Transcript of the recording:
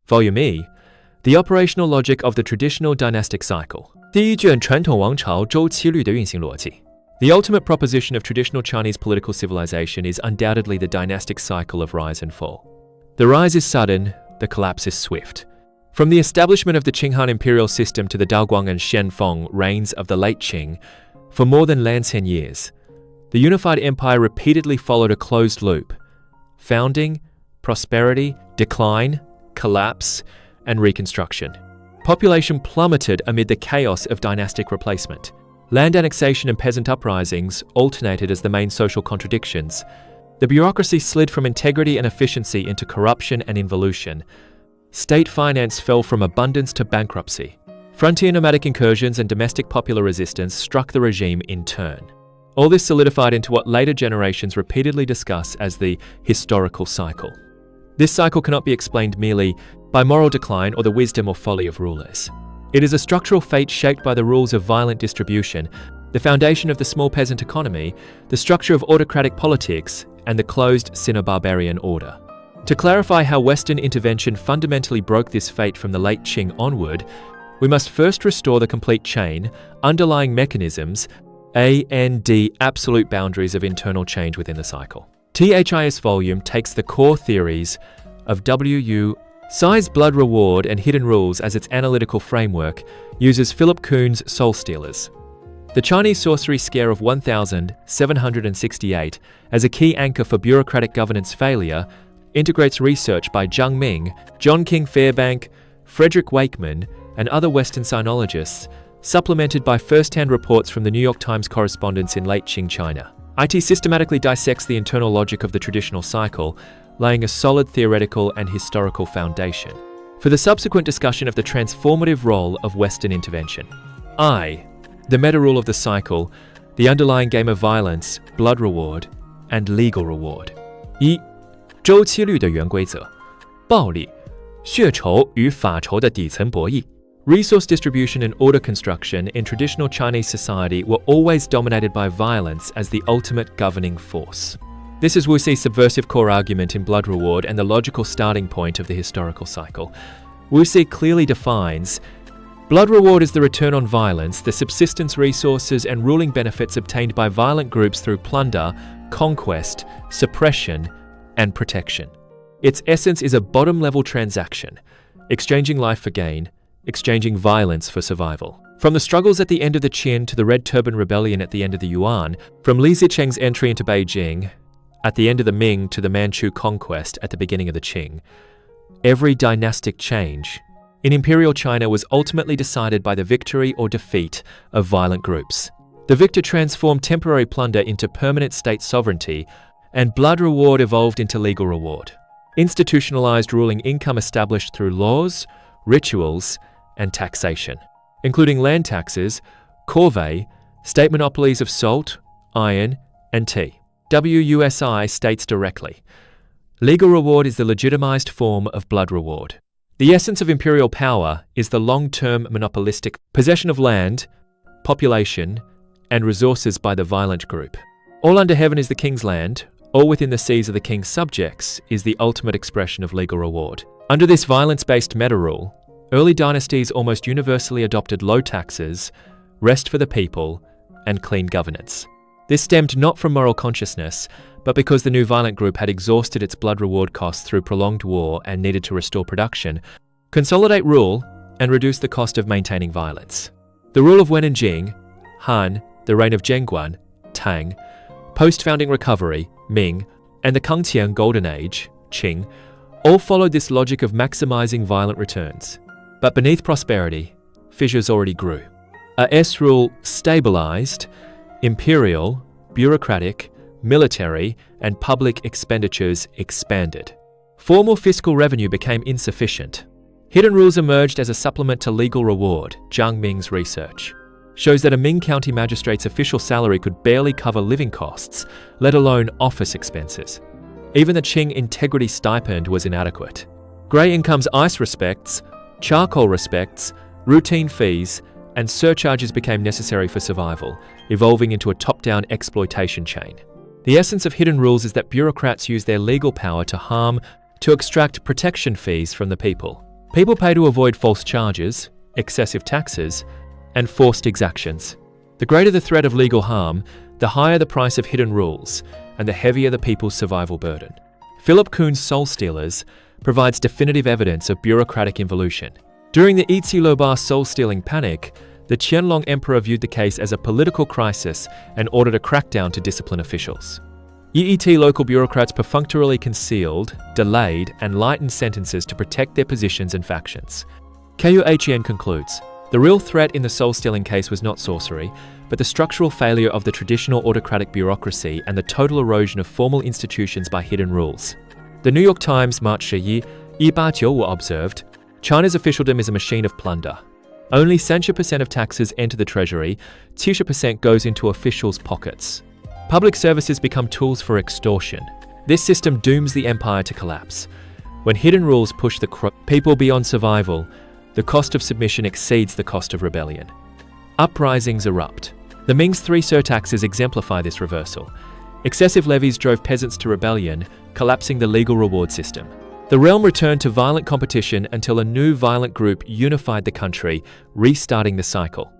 Volume E, The Operational Logic of the Traditional Dynastic Cycle. 第一卷传统王朝周期率的运行逻辑。The ultimate proposition of traditional Chinese political civilization is undoubtedly the dynastic cycle of rise and fall. The rise is sudden, the collapse is swift. From the establishment of the Qinghan imperial system to the Daoguang and Xianfeng reigns of the late Qing, for more than 10 years, the unified empire repeatedly followed a closed loop: founding, prosperity, decline, collapse, and reconstruction. Population plummeted amid the chaos of dynastic replacement. Land annexation and peasant uprisings alternated as the main social contradictions. The bureaucracy slid from integrity and efficiency into corruption and involution. State finance fell from abundance to bankruptcy. Frontier nomadic incursions and domestic popular resistance struck the regime in turn. All this solidified into what later generations repeatedly discuss as the historical cycle. This cycle cannot be explained merely by moral decline or the wisdom or folly of rulers. It is a structural fate shaped by the rules of violent distribution, the foundation of the small peasant economy, the structure of autocratic politics, and the closed Sino-barbarian order. To clarify how Western intervention fundamentally broke this fate from the late Qing onward, we must first restore the complete chain, underlying mechanisms, and absolute boundaries of internal change within the cycle. THIS volume takes the core theories of W.U. Tsai's Blood Reward and Hidden Rules as its analytical framework, uses Philip Kuhn's Soul Stealers. The Chinese sorcery scare of 1768 as a key anchor for bureaucratic governance failure, integrates research by Zhang Ming, John King Fairbank, Frederick Wakeman, and other Western sinologists, supplemented by first-hand reports from the New York Times correspondents in late Qing China. IT systematically dissects the internal logic of the traditional cycle, laying a solid theoretical and historical foundation for the subsequent discussion of the transformative role of Western intervention. I, the meta-rule of the cycle, the underlying game of violence, blood reward, and legal reward. 一、周期率的原规则，暴力、血酬与法酬的底层博弈。Resource distribution and order construction in traditional Chinese society were always dominated by violence as the ultimate governing force. This is Wu Si's subversive core argument in Blood Reward and the logical starting point of the historical cycle. Wu Si clearly defines blood reward is the return on violence, the subsistence resources and ruling benefits obtained by violent groups through plunder, conquest, suppression, and protection. Its essence is a bottom-level transaction, exchanging life for gain, exchanging violence for survival. From the struggles at the end of the Qin to the Red Turban Rebellion at the end of the Yuan, from Li Zicheng's entry into Beijing at the end of the Ming to the Manchu conquest at the beginning of the Qing, every dynastic change in imperial China was ultimately decided by the victory or defeat of violent groups. The victor transformed temporary plunder into permanent state sovereignty, and blood reward evolved into legal reward. Institutionalized ruling income established through laws, rituals, and taxation, including land taxes, corvée, state monopolies of salt, iron, and tea. WUSI states directly, legal reward is the legitimized form of blood reward. The essence of imperial power is the long-term monopolistic possession of land, population, and resources by the violent group. All under heaven is the king's land, all within the seas of the king's subjects is the ultimate expression of legal reward. Under this violence-based meta-rule, early dynasties almost universally adopted low taxes, rest for the people, and clean governance. This stemmed not from moral consciousness, but because the new violent group had exhausted its blood reward costs through prolonged war and needed to restore production, consolidate rule, and reduce the cost of maintaining violence. The rule of Wen and Jing, Han, the reign of Zhengguan, Tang, post-founding recovery, Ming, and the Kangqian Golden Age, Qing, all followed this logic of maximizing violent returns. But beneath prosperity, fissures already grew. A S-rule stabilized, imperial, bureaucratic, military, and public expenditures expanded. Formal fiscal revenue became insufficient. Hidden rules emerged as a supplement to legal reward. Zhang Ming's research shows that a Ming county magistrate's official salary could barely cover living costs, let alone office expenses. Even the Qing integrity stipend was inadequate. Grey income's ice respects, charcoal respects, routine fees, and surcharges became necessary for survival, evolving into a top-down exploitation chain. The essence of hidden rules is that bureaucrats use their legal power to extract protection fees from the people. People pay to avoid false charges, excessive taxes, and forced exactions. The greater the threat of legal harm, the higher the price of hidden rules, and the heavier the people's survival burden. Philip Kuhn's Soul Stealers provides definitive evidence of bureaucratic involution. During the Yizi-Lobar soul-stealing panic, the Qianlong Emperor viewed the case as a political crisis and ordered a crackdown to discipline officials. Yi'iti local bureaucrats perfunctorily concealed, delayed, and lightened sentences to protect their positions and factions. Ku Hien concludes, the real threat in the soul-stealing case was not sorcery, but the structural failure of the traditional autocratic bureaucracy and the total erosion of formal institutions by hidden rules. The New York Times March 10, 1895 observed, China's officialdom is a machine of plunder. Only 30% of taxes enter the treasury, 70% goes into officials' pockets. Public services become tools for extortion. This system dooms the empire to collapse. When hidden rules push the people beyond survival, the cost of submission exceeds the cost of rebellion. Uprisings erupt. The Ming's three surtaxes exemplify this reversal. Excessive levies drove peasants to rebellion, collapsing the legal reward system. The realm returned to violent competition until a new violent group unified the country, restarting the cycle.